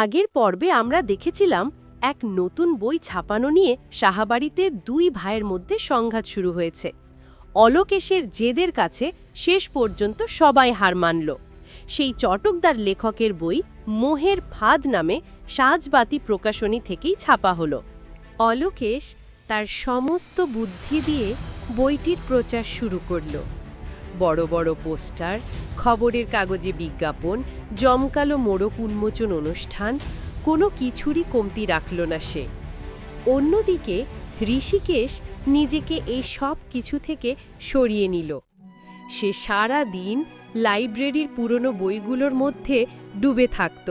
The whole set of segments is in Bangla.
আগের পর্বে আমরা দেখেছিলাম এক নতুন বই ছাপানো নিয়ে সাহাবাড়িতে দুই ভাইয়ের মধ্যে সংঘাত শুরু হয়েছে। অলোকেশের জেদের কাছে শেষ পর্যন্ত সবাই হার মানল। সেই চটকদার লেখকের বই মোহের ফাঁদ নামে সাজবাতি প্রকাশনী থেকেই ছাপা হলো। অলোকেশ তার সমস্ত বুদ্ধি দিয়ে বইটির প্রচার শুরু করল। বড় বড় পোস্টার, খবরের কাগজে বিজ্ঞাপন, জমকালো মোড়ক উন্মোচন অনুষ্ঠান, কোনো কিছুরই কমতি রাখল না সে। অন্যদিকে ঋষিকেশ নিজেকে এই সব কিছু থেকে সরিয়ে নিল। সে সারা দিন লাইব্রেরির পুরনো বইগুলোর মধ্যে ডুবে থাকত,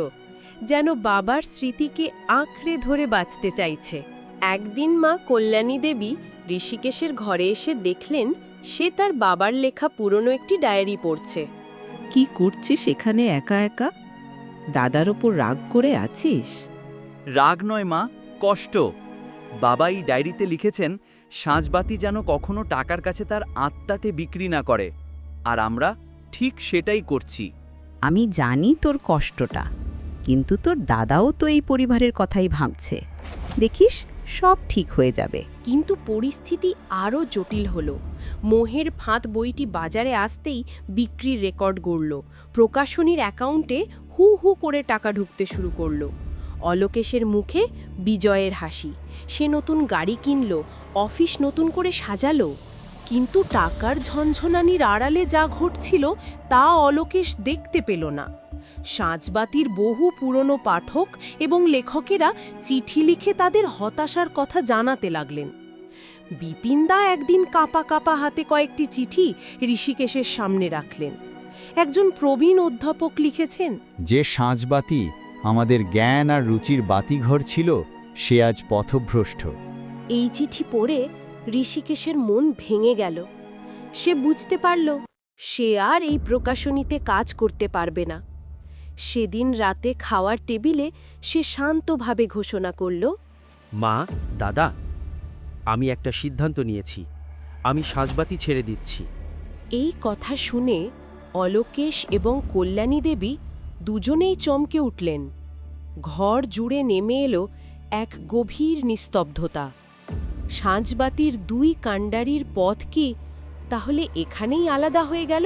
যেন বাবার স্মৃতিকে আঁকড়ে ধরে বাঁচতে চাইছে। একদিন মা কল্যাণী দেবী ঋষিকেশের ঘরে এসে দেখলেন সে তার বাবার লেখা পুরনো একটি ডায়েরি পড়ছে। কি করছিস এখানে একা একা? দাদার ওপর রাগ করে আছিস? রাগ নয় মা, কষ্ট। বাবা এই ডায়েরিতে লিখেছেন সাঁঝবাতি যেন কখনো টাকার কাছে তার আত্মাতে বিক্রি না করে, আর আমরা ঠিক সেটাই করছি। আমি জানি তোর কষ্টটা, কিন্তু তোর দাদাও তো এই পরিবারের কথাই ভাবছে। দেখিস সব ঠিক হয়ে যাবে। কিন্তু পরিস্থিতি আরও জটিল হলো। মোহের ফাঁদ বইটি বাজারে আসতেই বিক্রির রেকর্ড গড়ল। প্রকাশনীর অ্যাকাউন্টে হু হু করে টাকা ঢুকতে শুরু করল। অলোকেশের মুখে বিজয়ের হাসি। সে নতুন গাড়ি কিনল, অফিস নতুন করে সাজালো। কিন্তু টাকার ঝনঝনানির আড়ালে যা ঘটছিল তা অলোকেশ দেখতে পেল না। সাঁঝবাতির বহু পুরনো পাঠক এবং লেখকেরা চিঠি লিখে তাদের হতাশার কথা জানাতে লাগলেন। বিপিনদা একদিন কাঁপা কাঁপা হাতে কয়েকটি চিঠি ঋষিকেশের সামনে রাখলেন। একজন প্রবীণ অধ্যাপক লিখেছেন, যে সাঁঝবাতি আমাদের জ্ঞান আর রুচির বাতিঘর ছিল, সে আজ পথভ্রষ্ট। এই চিঠি পড়ে ঋষিকেশের মন ভেঙে গেল। সে বুঝতে পারল সে আর এই প্রকাশনীতে কাজ করতে পারবে না। সেদিন রাতে খাওয়ার টেবিলে সে শান্তভাবে ঘোষণা করল, মা, দাদা, আমি একটা সিদ্ধান্ত নিয়েছি। আমি সাঁঝবাতি ছেড়ে দিচ্ছি। এই কথা শুনে অলোকেশ এবং কল্যাণী দেবী দুজনেই চমকে উঠলেন। ঘর জুড়ে নেমে এলো এক গভীর নিস্তব্ধতা। সাঁঝবাতির দুই কাণ্ডারির পথ কি তাহলে এখানেই আলাদা হয়ে গেল?